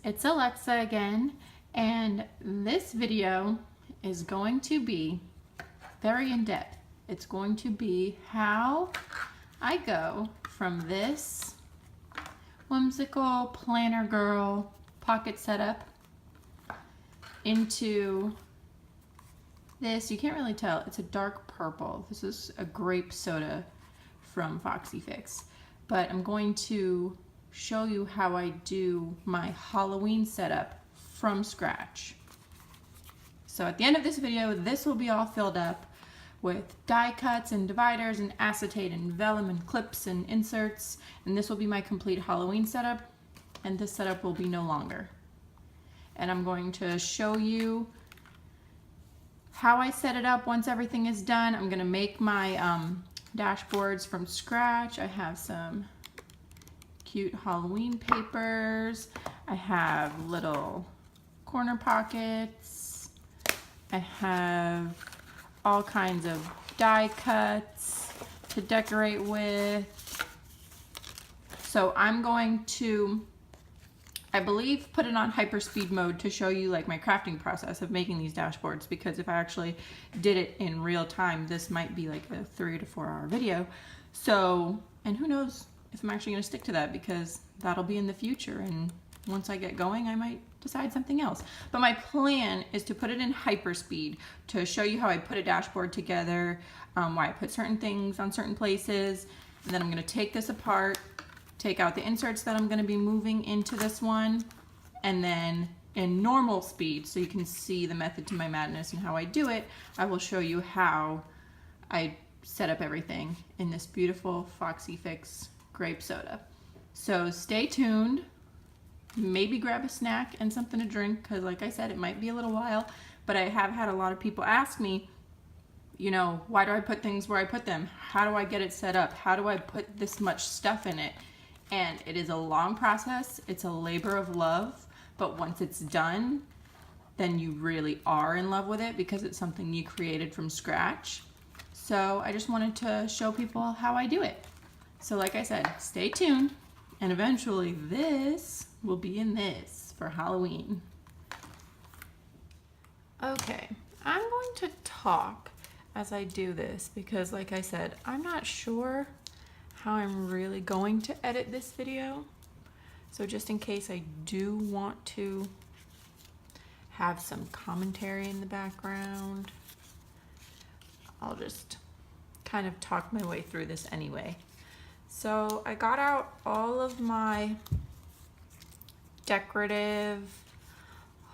It's Alexa again, and this video is going to be very in-depth. It's going to be how I go from this whimsical planner girl pocket setup into this. You can't really tell, it's a dark purple. This is a grape soda from Foxy Fix, but I'm going to show you how I do my Halloween setup from scratch. So at the end of this video, this will be all filled up with die cuts and dividers and acetate and vellum and clips and inserts, and this will be my complete Halloween setup, and this setup will be no longer. And I'm going to show you how I set it up once everything is done. I'm going to make my dashboards from scratch. I have some cute Halloween papers. I have little corner pockets. I have all kinds of die cuts to decorate with. So I'm going to, I believe, put it on hyperspeed mode to show you like my crafting process of making these dashboards, because if I actually did it in real time, this might be like a 3 to 4 hour video. So, and who knows if I'm actually going to stick to that, because that'll be in the future, and once I get going I might decide something else. But my plan is to put it in hyperspeed to show you how I put a dashboard together, why I put certain things on certain places, and then I'm going to take this apart, take out the inserts that I'm going to be moving into this one, and then in normal speed, so you can see the method to my madness and how I do it, I will show you how I set up everything in this beautiful Foxy Fix grape soda. So stay tuned, maybe grab a snack and something to drink, because like I said, it might be a little while, but I have had a lot of people ask me, you know, why do I put things where I put them? How do I get it set up? How do I put this much stuff in it? And it is a long process. It's a labor of love, but once it's done, then you really are in love with it, because it's something you created from scratch. So I just wanted to show people how I do it. So like I said, stay tuned, and eventually this will be in this for Halloween. Okay, I'm going to talk as I do this, because like I said, I'm not sure how I'm really going to edit this video. So just in case I do want to have some commentary in the background, I'll just kind of talk my way through this anyway. So I got out all of my decorative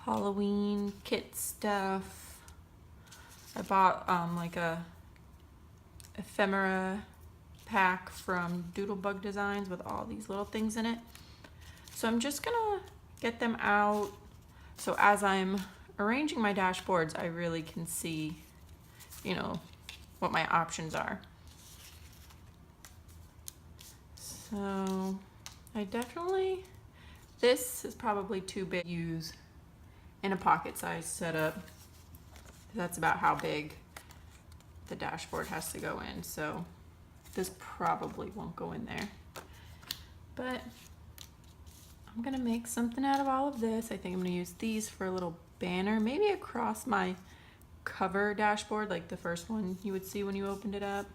Halloween kit stuff. I bought like a ephemera pack from Doodlebug Designs with all these little things in it. So I'm just gonna get them out, so as I'm arranging my dashboards, I really can see, you know, what my options are. So I definitely, this is probably too big to use in a pocket size setup. That's about how big the dashboard has to go in. So this probably won't go in there. But I'm gonna make something out of all of this. I think I'm gonna use these for a little banner, maybe across my cover dashboard, like the first one you would see when you opened it up.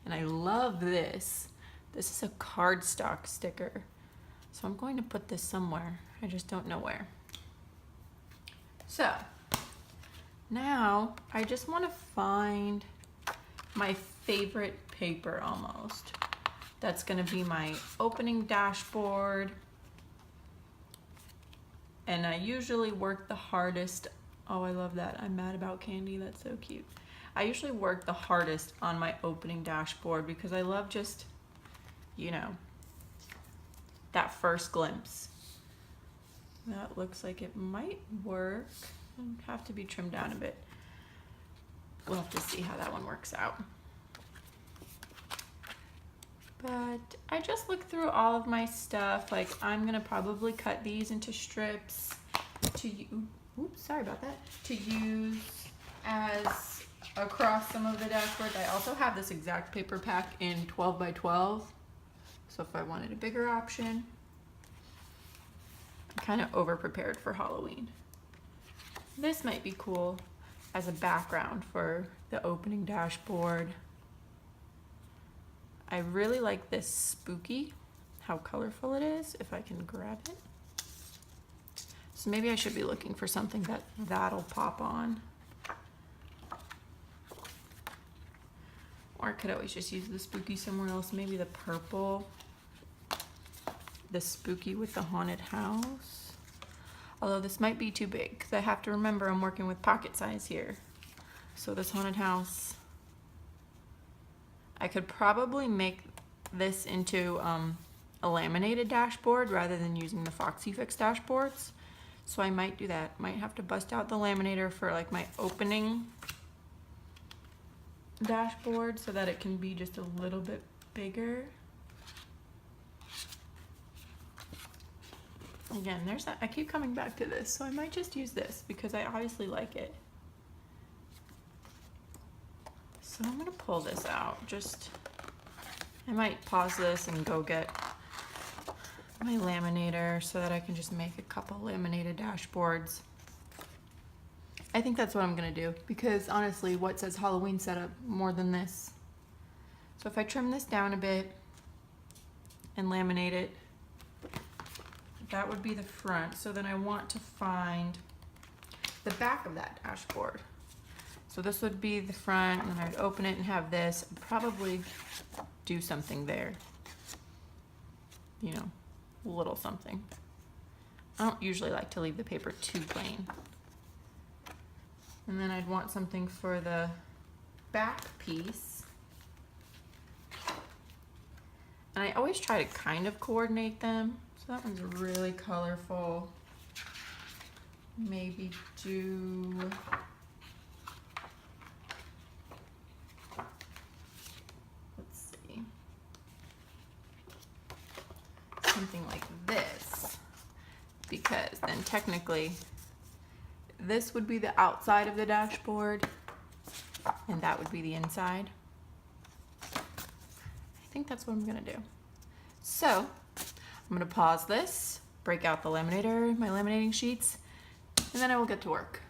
And I love this. This is a cardstock sticker. So I'm going to put this somewhere. I just don't know where. So now I just want to find my favorite paper almost. That's going to be my opening dashboard. And I usually work the hardest. Oh, I love that. I'm mad about candy. That's so cute. I usually work the hardest on my opening dashboard, because I love just, you know, that first glimpse. That looks like it might work. It'll have to be trimmed down a bit. We'll have to see how that one works out. But I just looked through all of my stuff. Like, I'm gonna probably cut these into strips to use, oops, sorry about that, to use as across some of the dashboards. I also have this exact paper pack in 12 by 12. So if I wanted a bigger option, kind of over prepared for Halloween. This might be cool as a background for the opening dashboard. I really like this spooky, how colorful it is, if I can grab it. So maybe I should be looking for something that'll pop on. Or I could always just use the spooky somewhere else, maybe the purple. The spooky with the haunted house. Although this might be too big, because I have to remember I'm working with pocket size here. So this haunted house, I could probably make this into a laminated dashboard rather than using the FoxyFix dashboards. So I might do that. Might have to bust out the laminator for like my opening dashboard so that it can be just a little bit bigger. Again, there's that. I keep coming back to this, so I might just use this because I obviously like it. So I'm gonna pull this out. I might pause this and go get my laminator so that I can just make a couple laminated dashboards. I think that's what I'm gonna do because honestly, what says Halloween setup more than this? So if I trim this down a bit and laminate it, that would be the front. So then I want to find the back of that dashboard. So this would be the front, and I'd open it and have this. I'd probably do something there. You know, a little something. I don't usually like to leave the paper too plain. And then I'd want something for the back piece. And I always try to kind of coordinate them. So that one's really colorful. Maybe do something like this, because then technically this would be the outside of the dashboard and that would be the inside. I think that's what I'm gonna do. So I'm gonna pause this, break out the laminator, my laminating sheets, and then I will get to work.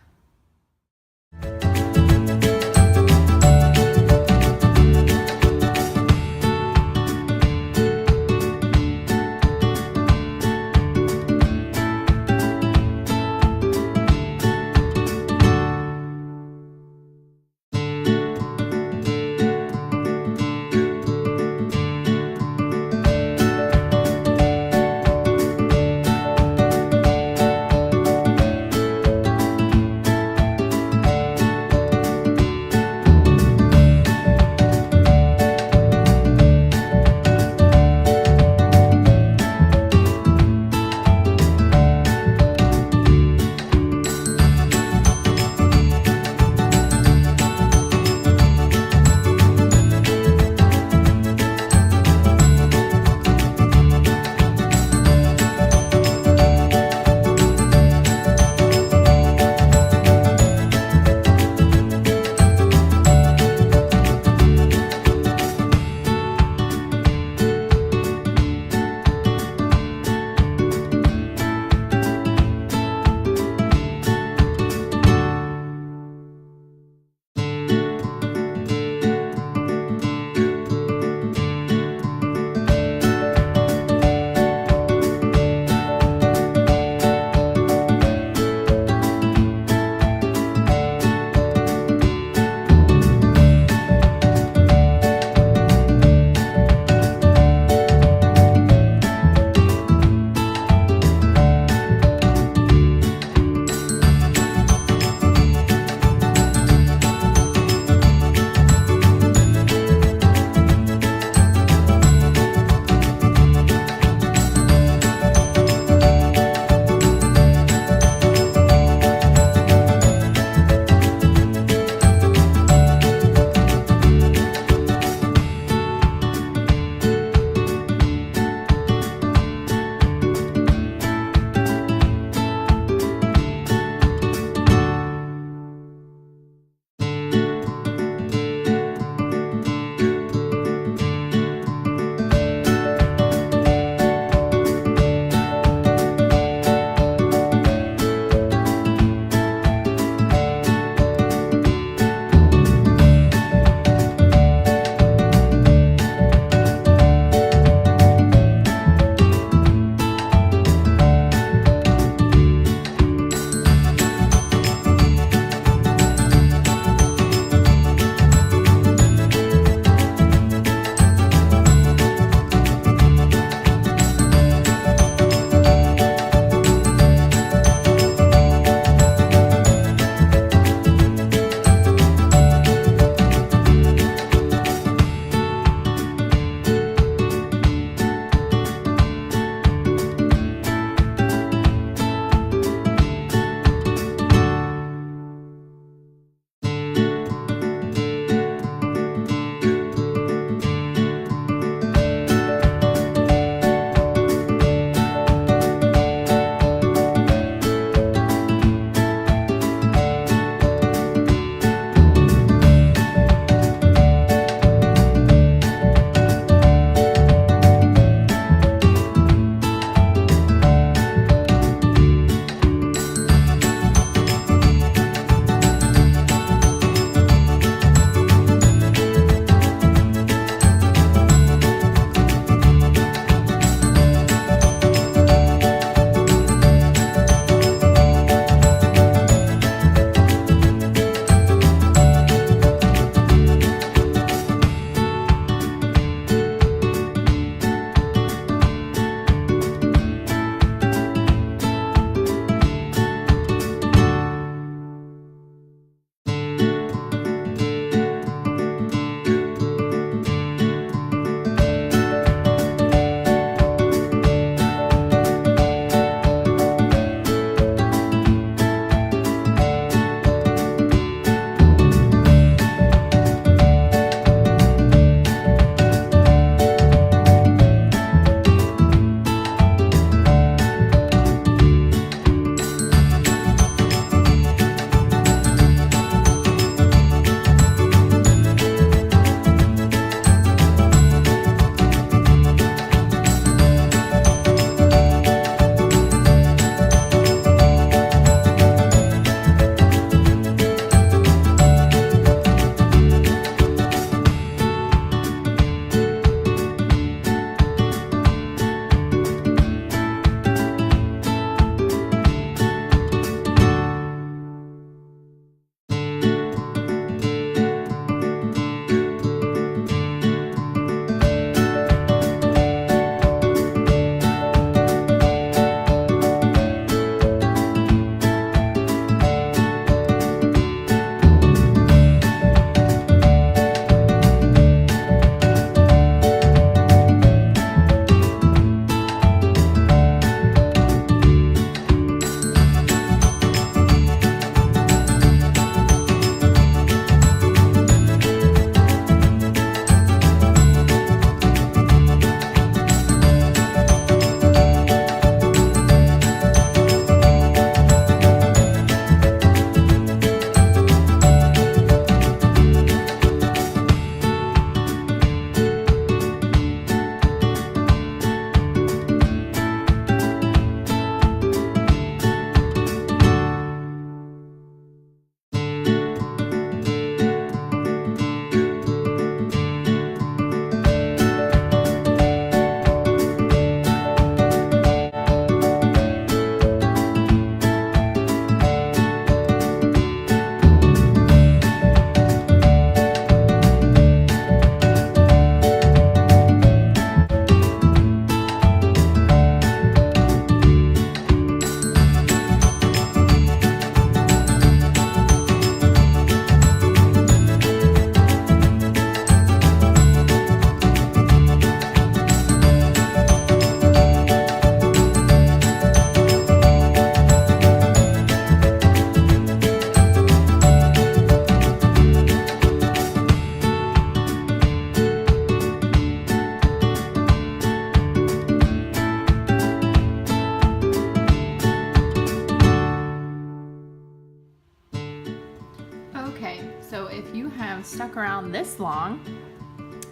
stuck around this long,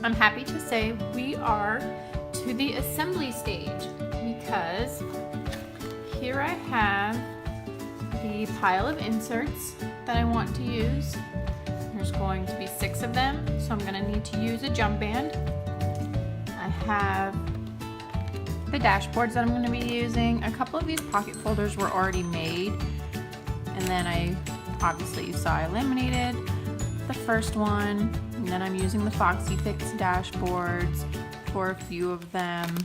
I'm happy to say we are to the assembly stage, because here I have the pile of inserts that I want to use. There's going to be 6 of them, so I'm going to need to use a jump band. I have the dashboards that I'm going to be using. A couple of these pocket folders were already made, and then obviously you saw I laminated the first one, and then I'm using the Foxy Fix dashboards for a few of them.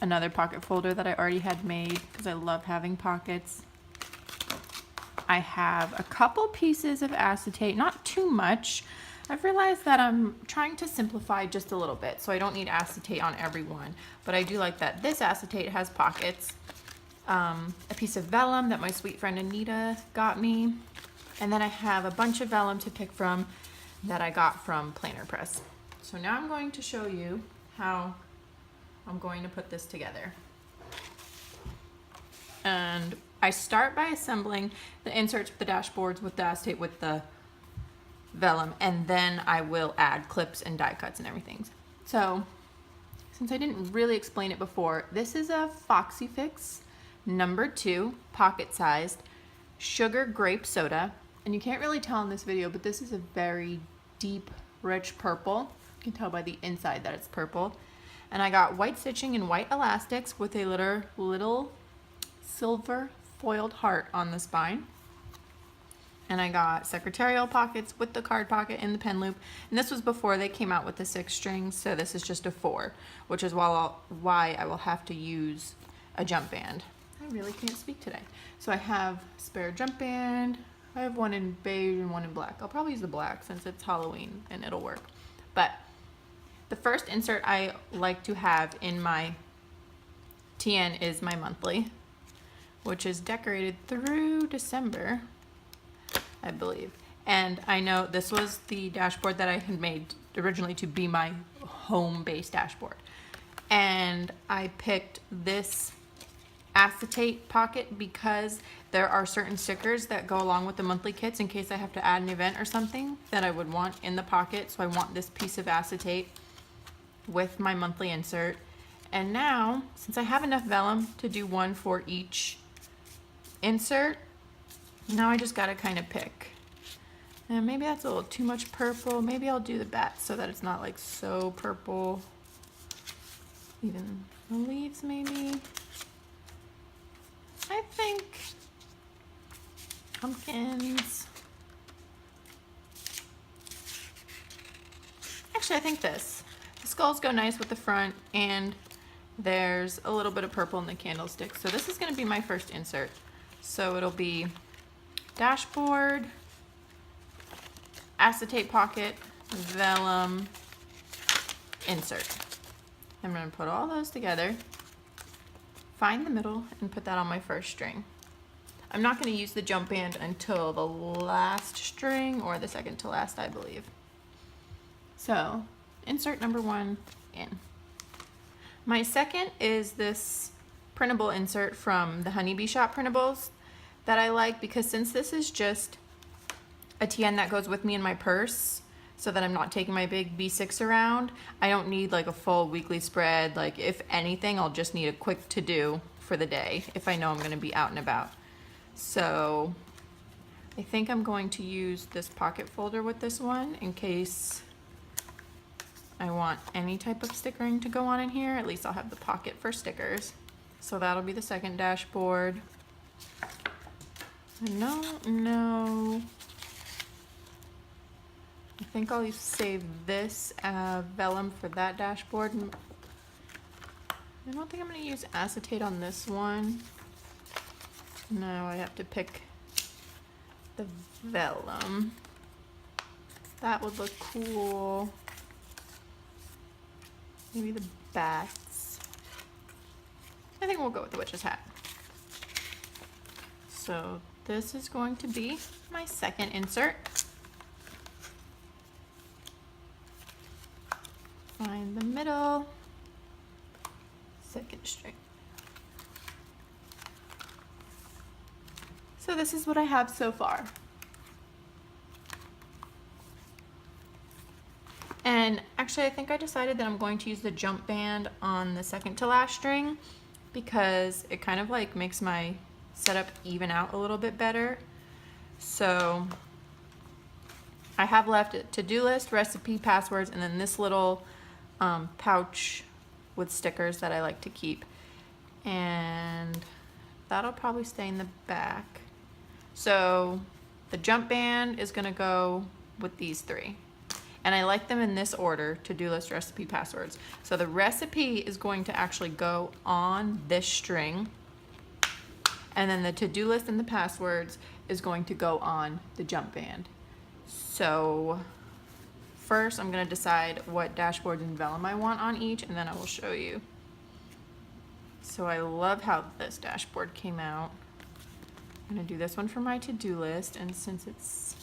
Another pocket folder that I already had made because I love having pockets. I have a couple pieces of acetate, not too much. I've realized that I'm trying to simplify just a little bit, so I don't need acetate on every one, but I do like that this acetate has pockets. A piece of vellum that my sweet friend Anita got me, and then I have a bunch of vellum to pick from that I got from Planner Press. So now I'm going to show you how I'm going to put this together. And I start by assembling the inserts with the dashboards, with the acetate, with the vellum, and then I will add clips and die cuts and everything. So since I didn't really explain it before, this is a Foxy Fix number 2 pocket sized sugar grape soda, and you can't really tell in this video, but this is a very deep rich purple. You can tell by the inside that it's purple. And I got white stitching and white elastics with a little silver foiled heart on the spine. And I got secretarial pockets with the card pocket and the pen loop. And this was before they came out with the 6 strings, so this is just a 4, which is why I will have to use a jump band. I really can't speak today. So I have spare jump band. I have one in beige and one in black. I'll probably use the black since it's Halloween and it'll work. But the first insert I like to have in my TN is my monthly, which is decorated through December, I believe. And I know this was the dashboard that I had made originally to be my home-based dashboard. And I picked this acetate pocket because there are certain stickers that go along with the monthly kits in case I have to add an event or something that I would want in the pocket. So I want this piece of acetate with my monthly insert. And now, since I have enough vellum to do one for each insert, now I just gotta kind of pick. And maybe that's a little too much purple. Maybe I'll do the bats so that it's not like so purple. Even the leaves maybe. I think pumpkins. Actually, I think this. The skulls go nice with the front, and there's a little bit of purple in the candlestick. So this is going to be my first insert. So it'll be dashboard, acetate pocket, vellum, insert. I'm going to put all those together, find the middle, and put that on my first string. I'm not going to use the jump band until the last string, or the second to last, I believe. So insert number 1 in. My second is this printable insert from the Honeybee Shop printables that I like, because since this is just a TN that goes with me in my purse so that I'm not taking my big B6 around, I don't need like a full weekly spread. Like if anything, I'll just need a quick to-do for the day if I know I'm going to be out and about. So I think I'm going to use this pocket folder with this one in case I want any type of stickering to go on in here. At least I'll have the pocket for stickers. So that'll be the second dashboard. No. I think I'll save this vellum for that dashboard. I don't think I'm going to use acetate on this one. No, I have to pick the vellum. That would look cool. Maybe the bats. I think we'll go with the witch's hat. So this is going to be my second insert. Find the middle, second string. So this is what I have so far. Actually, I think I decided that I'm going to use the jump band on the second to last string because it kind of like makes my setup even out a little bit better. So I have left a to-do list, recipe, passwords, and then this little pouch with stickers that I like to keep. And that'll probably stay in the back. So the jump band is gonna go with these three. And I like them in this order: to-do list, recipe, passwords. So the recipe is going to actually go on this string, and then the to-do list and the passwords is going to go on the jump band. So first I'm gonna decide what dashboard and vellum I want on each, and then I will show you. So I love how this dashboard came out. I'm gonna do this one for my to-do list, and since it's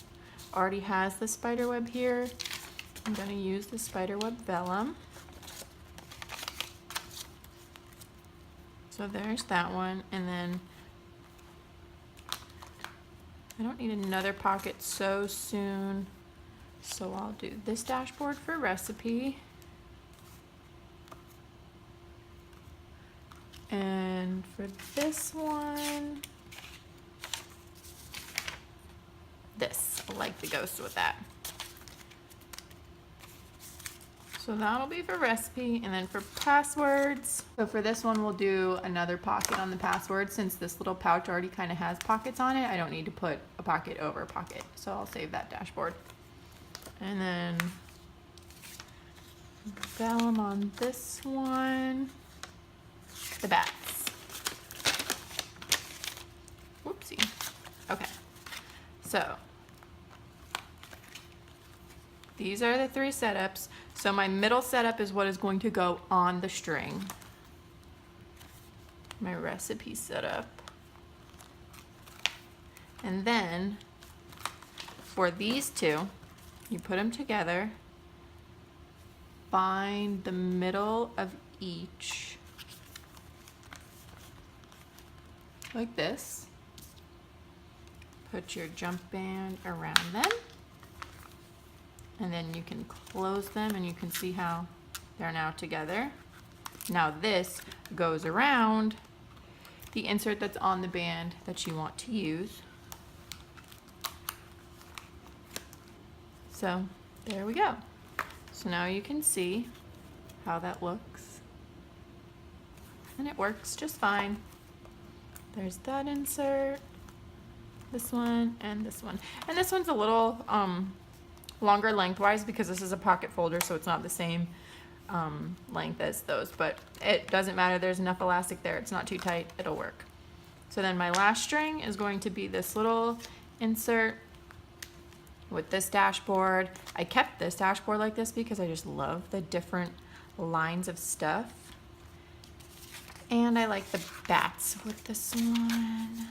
already has the spider web here, I'm gonna use the spider web vellum. So there's that one, and then I don't need another pocket so soon, so I'll do this dashboard for recipe. And for this one, this, I like the ghost with that. So that'll be for recipe, and then for passwords. So for this one, we'll do another pocket on the password. Since this little pouch already kind of has pockets on it, I don't need to put a pocket over a pocket. So I'll save that dashboard. And then vellum on this one. The bats. Whoopsie. Okay. So these are the three setups. So my middle setup is what is going to go on the string. My recipe setup. And then for these two, you put them together, find the middle of each like this. Put your jump band around them. And then you can close them, and you can see how they're now together. Now this goes around the insert that's on the band that you want to use. So there we go. So now you can see how that looks. And it works just fine. There's that insert, this one, and this one. And this one's a little longer lengthwise because this is a pocket folder, so it's not the same length as those, but it doesn't matter. There's enough elastic there. It's not too tight. It'll work. So then my last string is going to be this little insert with this dashboard. I kept this dashboard like this because I just love the different lines of stuff. And I like the bats with this one.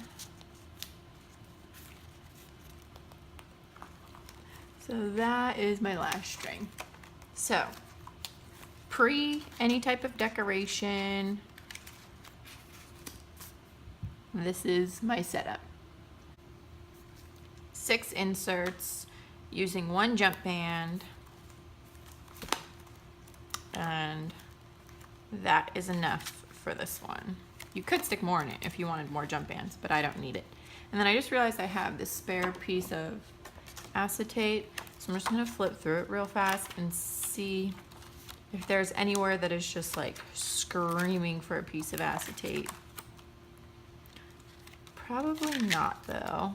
So that is my last string. So, pre any type of decoration, this is my setup. 6 inserts using 1 jump band, and that is enough for this one. You could stick more in it if you wanted more jump bands, but I don't need it. And then I just realized I have this spare piece of acetate, so I'm just gonna flip through it real fast and see if there's anywhere that is just like screaming for a piece of acetate. Probably not though.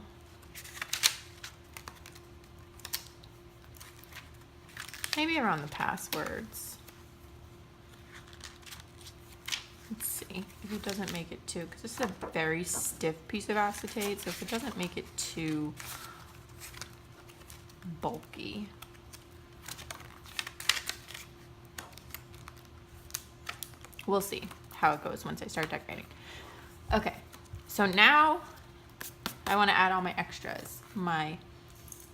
Maybe around the passwords. Let's see if it doesn't make it too, because this is a very stiff piece of acetate, so if it doesn't make it too bulky. We'll see how it goes once I start decorating. Okay, so now I want to add all my extras. My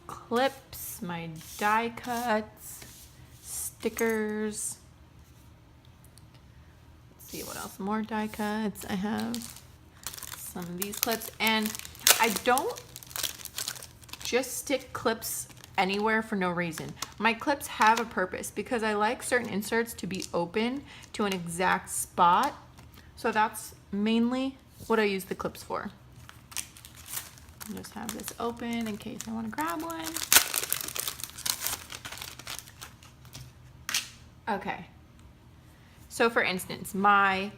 clips, my die cuts, stickers. Let's see what else. More die cuts. I have some of these clips, and I don't just stick clips anywhere for no reason. My clips have a purpose because I like certain inserts to be open to an exact spot. So that's mainly what I use the clips for. I'll just have this open in case I want to grab one. Okay. So for instance, my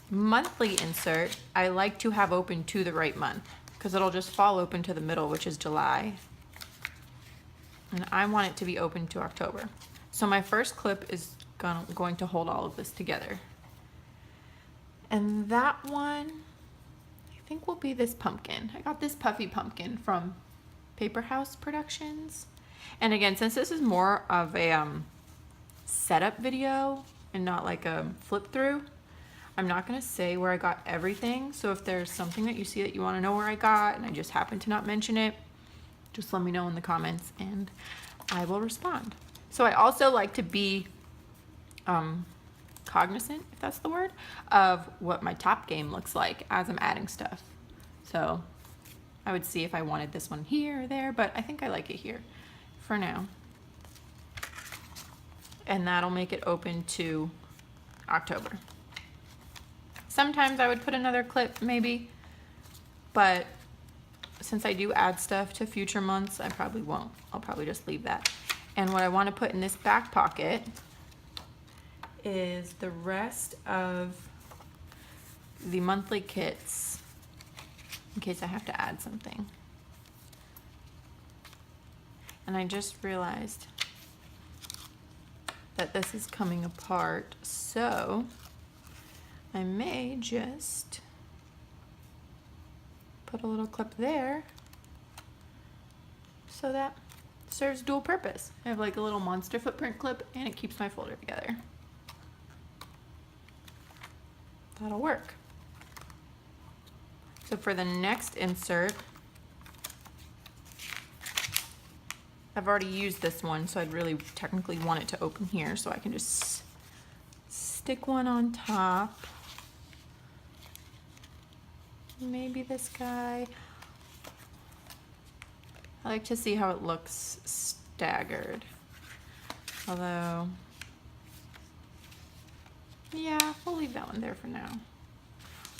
monthly insert, I like to have open to the right month because it'll just fall open to the middle, which is July. And I want it to be open to October. So my first clip is going to hold all of this together. And that one, I think will be this pumpkin. I got this puffy pumpkin from Paper House Productions. And again, since this is more of a setup video and not like a flip through, I'm not gonna say where I got everything. So if there's something that you see that you wanna know where I got and I just happen to not mention it, just let me know in the comments and I will respond. So I also like to be cognizant, if that's the word, of what my top game looks like as I'm adding stuff. So I would see if I wanted this one here or there, but I think I like it here for now. And that'll make it open to October. Sometimes I would put another clip maybe, but since I do add stuff to future months, I probably won't. I'll probably just leave that. And what I want to put in this back pocket is the rest of the monthly kits in case I have to add something. And I just realized that this is coming apart, so I may just put a little clip there so that serves dual purpose. I have like a little monster footprint clip and it keeps my folder together. That'll work. So for the next insert, I've already used this one, so I'd really technically want it to open here, so I can just stick one on top. Maybe this guy. I like to see how it looks staggered. Although, yeah, we'll leave that one there for now.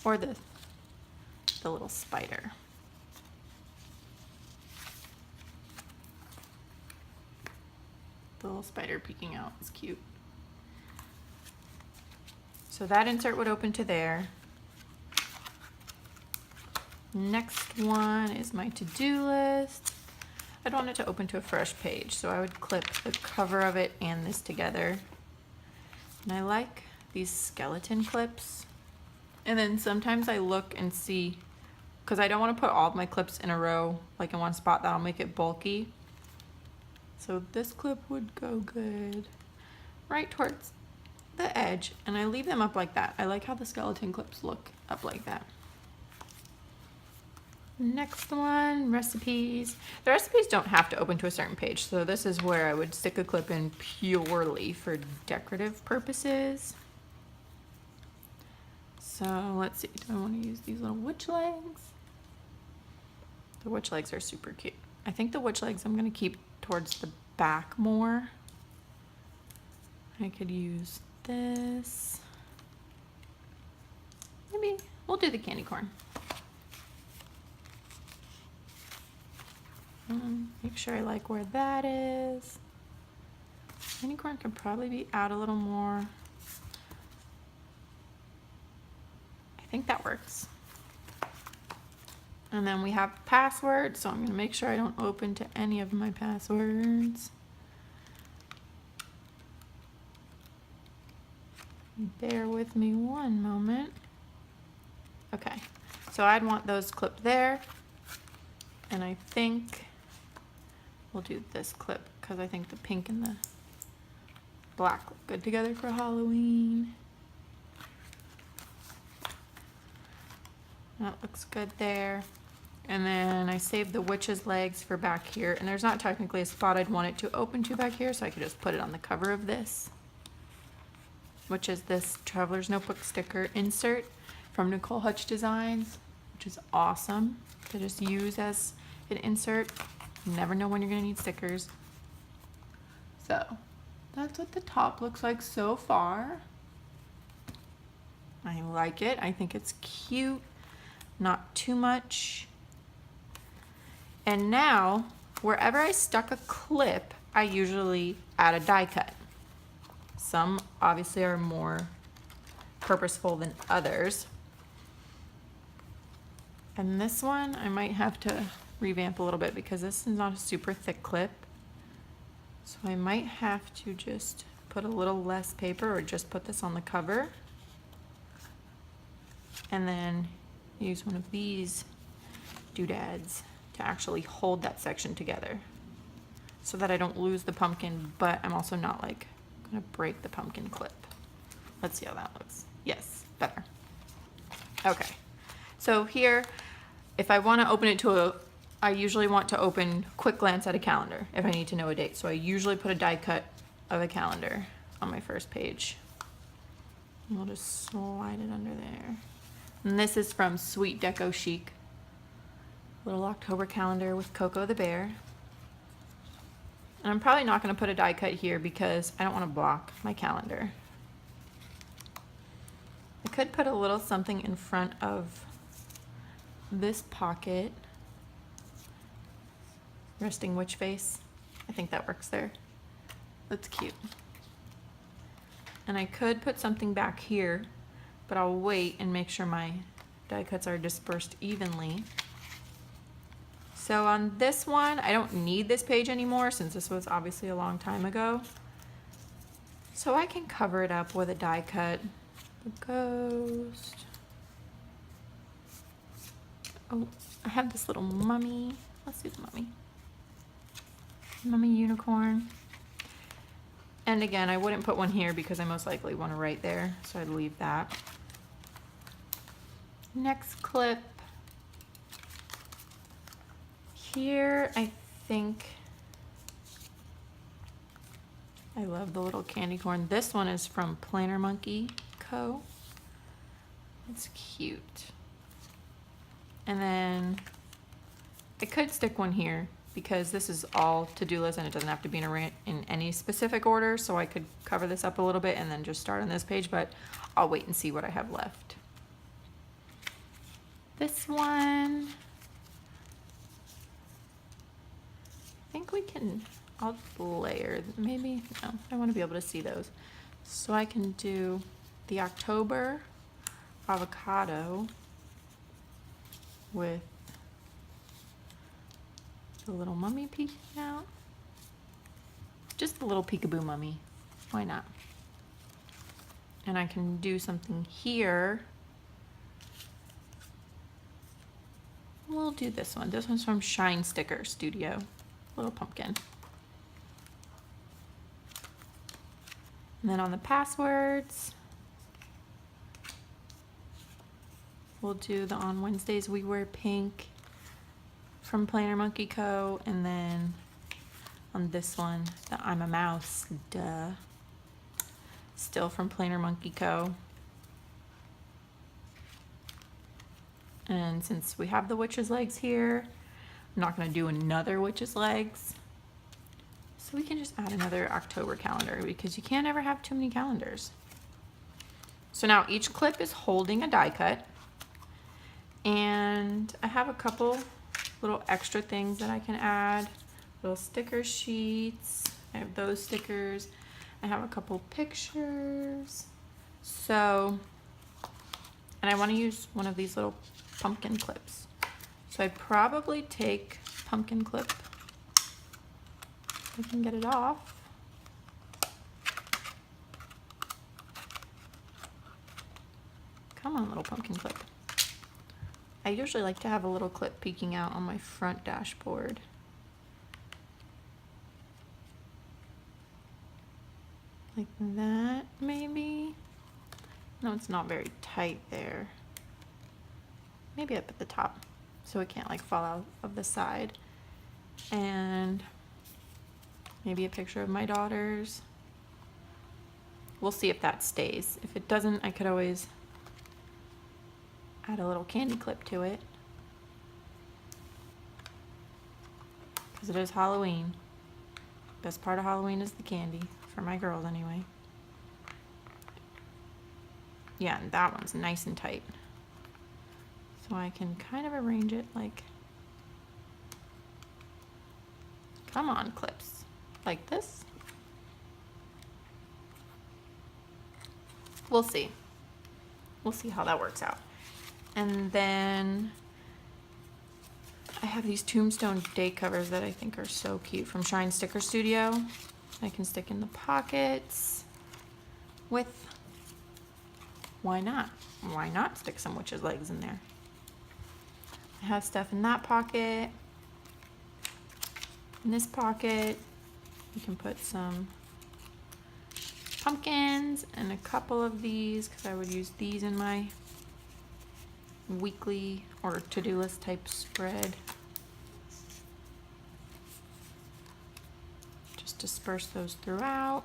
Or the little spider. The little spider peeking out is cute. So that insert would open to there. Next one is my to-do list. I'd want it to open to a fresh page, so I would clip the cover of it and this together. And I like these skeleton clips. And then sometimes I look and see, because I don't want to put all of my clips in a row, like in one spot, that'll make it bulky. So this clip would go good right towards the edge, and I leave them up like that. I like how the skeleton clips look up like that. Next one, recipes. The recipes don't have to open to a certain page, so this is where I would stick a clip in purely for decorative purposes. So let's see, do I want to use these little witch legs? The witch legs are super cute. I think the witch legs I'm going to keep towards the back more. I could use this. Maybe we'll do the candy corn. Make sure I like where that is. Candy corn could probably be out a little more. I think that works. And then we have passwords, so I'm going to make sure I don't open to any of my passwords. Bear with me one moment. Okay, so I'd want those clipped there. And I think we'll do this clip because I think the pink and the black look good together for Halloween. That looks good there. And then I saved the witch's legs for back here. And there's not technically a spot I'd want it to open to back here, so I could just put it on the cover of this, which is this Traveler's Notebook sticker insert from Nicole Hutch Designs, which is awesome to just use as an insert. You never know when you're gonna need stickers. So that's what the top looks like so far. I like it. I think it's cute, not too much. And now, wherever I stuck a clip, I usually add a die cut. Some obviously are more purposeful than others. And this one, I might have to revamp a little bit because this is not a super thick clip. So I might have to just put a little less paper or just put this on the cover. And then use one of these doodads to actually hold that section together so that I don't lose the pumpkin, but I'm also not like gonna break the pumpkin clip. Let's see how that looks. Yes, better. Okay, so here, if I wanna open it to I usually want to open quick glance at a calendar if I need to know a date. So I usually put a die cut of a calendar on my first page. And we'll just slide it under there. And this is from Sweet Deco Chic. Little October calendar with Coco the bear. And I'm probably not going to put a die cut here because I don't want to block my calendar. I could put a little something in front of this pocket. Resting witch face. I think that works there. That's cute. And I could put something back here, but I'll wait and make sure my die cuts are dispersed evenly. So on this one, I don't need this page anymore since this was obviously a long time ago. So I can cover it up with a die cut. The ghost. Oh, I have this little mummy. Let's do the mummy. Mummy unicorn. And again, I wouldn't put one here because I most likely want to write there, so I'd leave that. Next clip. Here, I think I love the little candy corn. This one is from Planner Monkey Co. It's cute. And then I could stick one here because this is all to-do list and it doesn't have to be in any specific order, so I could cover this up a little bit and then just start on this page, but I'll wait and see what I have left. This one, I think we can, I'll layer, maybe, no, I want to be able to see those. So I can do the October avocado with the little mummy peeking out. Just a little peekaboo mummy. Why not? And I can do something here. We'll do this one. This one's from Shine Sticker Studio. Little pumpkin. And then on the passwords, we'll do the On Wednesdays We Wear Pink from Planner Monkey Co. And then on this one, the I'm a Mouse, duh. Still from Planner Monkey Co. And since we have the witch's legs here, I'm not going to do another witch's legs. So we can just add another October calendar because you can't ever have too many calendars. So now each clip is holding a die cut. And I have a couple little extra things that I can add. Little sticker sheets. I have those stickers. I have a couple pictures. So, and I want to use one of these little pumpkin clips. So I'd probably take pumpkin clip. I can get it off. Come on, little pumpkin clip. I usually like to have a little clip peeking out on my front dashboard. Like that, maybe? No, it's not very tight there. Maybe up at the top so it can't like fall out of the side. And maybe a picture of my daughters. We'll see if that stays. If it doesn't, I could always add a little candy clip to it. because it is Halloween. Best part of Halloween is the candy, for my girls anyway. Yeah, and that one's nice and tight. So I can kind of arrange it like, come on, clips, like this. We'll see. We'll see how that works out. And then I have these tombstone date covers that I think are so cute from Shine Sticker Studio. I can stick in the pockets with, why not? Why not stick some witch's legs in there? I have stuff in that pocket. In this pocket, you can put some pumpkins and a couple of these, because I would use these in my weekly or to-do list type spread. Just disperse those throughout.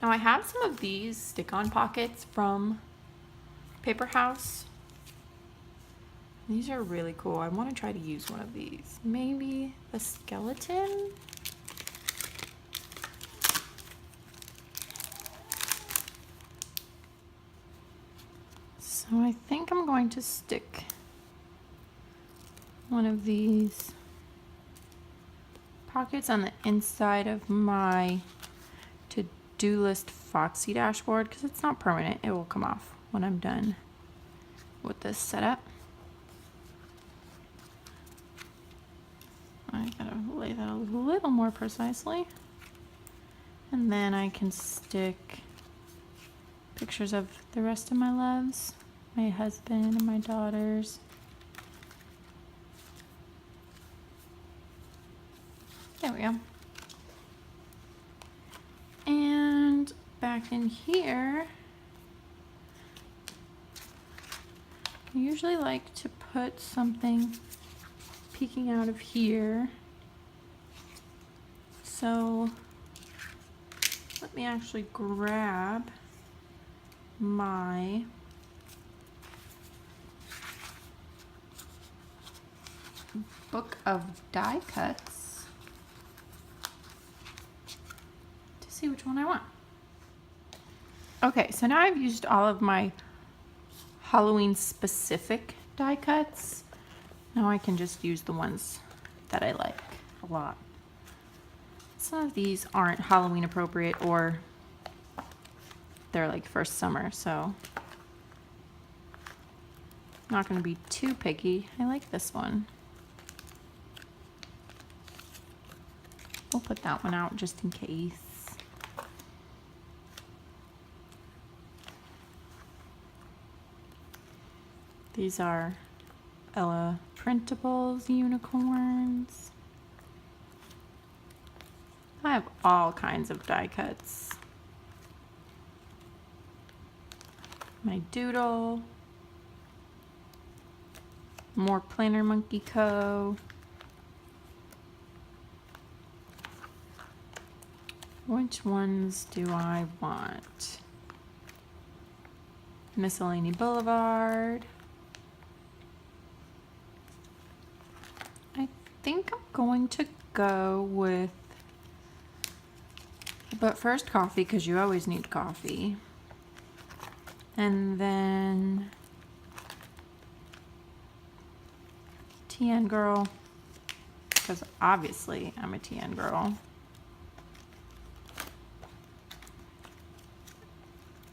Now I have some of these stick-on pockets from Paper House. These are really cool. I want to try to use one of these. Maybe the skeleton? So I think I'm going to stick one of these pockets on the inside of my to-do list Foxy dashboard, because it's not permanent. It will come off when I'm done with this setup. I gotta lay that a little more precisely. And then I can stick pictures of the rest of my loves, my husband and my daughters. There we go. And back in here, I usually like to put something peeking out of here. So let me actually grab my book of die cuts to see which one I want. Okay, so now I've used all of my Halloween specific die cuts. Now I can just use the ones that I like a lot. Some of these aren't Halloween appropriate, or they're like for summer, so I'm not going to be too picky. I like this one. We'll put that one out just in case. These are Ella Printables unicorns. I have all kinds of die cuts. My doodle. More Planner Monkey Co. Which ones do I want? Miscellany Boulevard. I think I'm going to go with, but first coffee, because you always need coffee. And then TN girl, because obviously I'm a TN girl.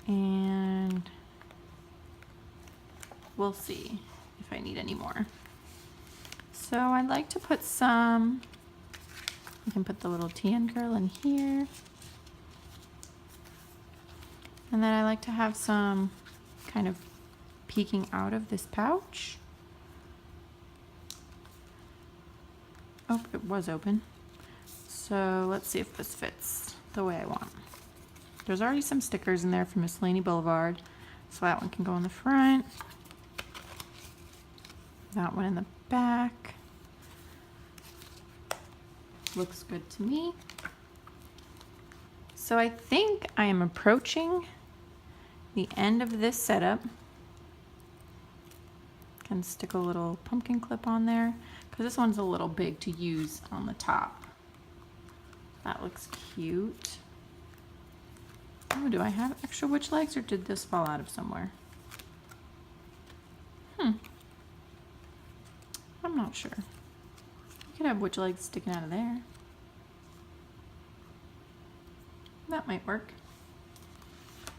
And we'll see if I need any more. So I'd like to put some, you can put the little TN girl in here. And then I like to have some kind of peeking out of this pouch. Oh, it was open. So let's see if this fits the way I want. There's already some stickers in there from Miscellany Boulevard, so that one can go in the front. That one in the back. Looks good to me. So I think I am approaching the end of this setup. Can stick a little pumpkin clip on there because this one's a little big to use on the top. That looks cute. Oh, do I have extra witch legs or did this fall out of somewhere? I'm not sure. You could have witch legs sticking out of there. That might work.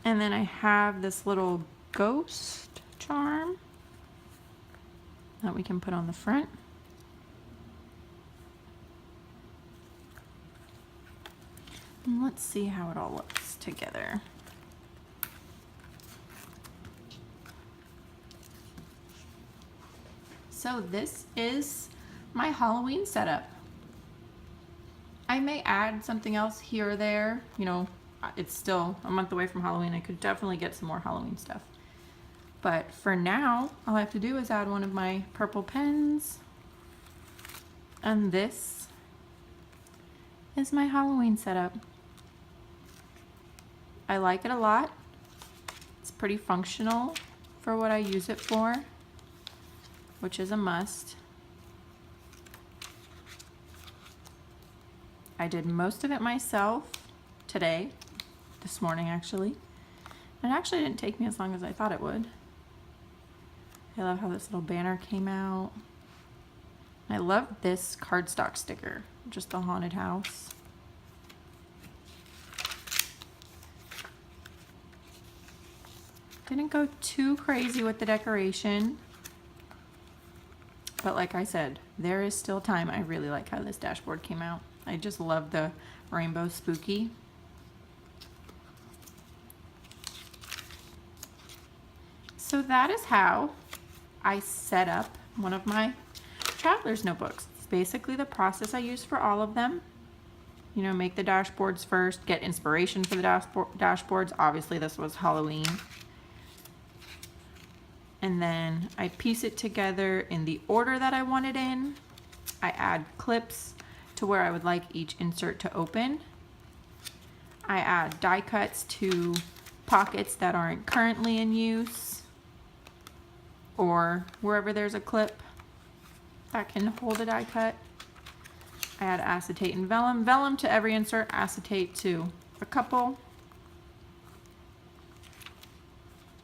And then I have this little ghost charm that we can put on the front. And let's see how it all looks together. So this is my Halloween setup. I may add something else here or there. You know, it's still a month away from Halloween. I could definitely get some more Halloween stuff. But for now, all I have to do is add one of my purple pens. And this is my Halloween setup. I like it a lot. It's pretty functional for what I use it for, which is a must. I did most of it myself today, this morning actually. It actually didn't take me as long as I thought it would. I love how this little banner came out. I love this cardstock sticker, just the haunted house. Didn't go too crazy with the decoration. But like I said, there is still time. I really like how this dashboard came out. I just love the rainbow spooky. So that is how I set up one of my traveler's notebooks. It's basically the process I use for all of them. You know, make the dashboards first, get inspiration for the dashboards. Obviously this was Halloween. And then I piece it together in the order that I want it in. I add clips to where I would like each insert to open. I add die cuts to pockets that aren't currently in use, or wherever there's a clip that can hold a die cut. I add acetate and vellum. Vellum to every insert, acetate to a couple.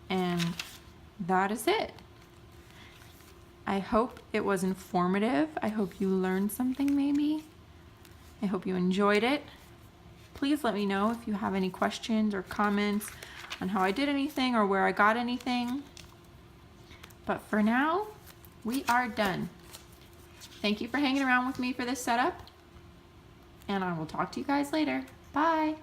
And that is it. I hope it was informative. I hope you learned something maybe. I hope you enjoyed it. Please let me know if you have any questions or comments on how I did anything or where I got anything. But for now, we are done. Thank you for hanging around with me for this setup, and I will talk to you guys later. Bye.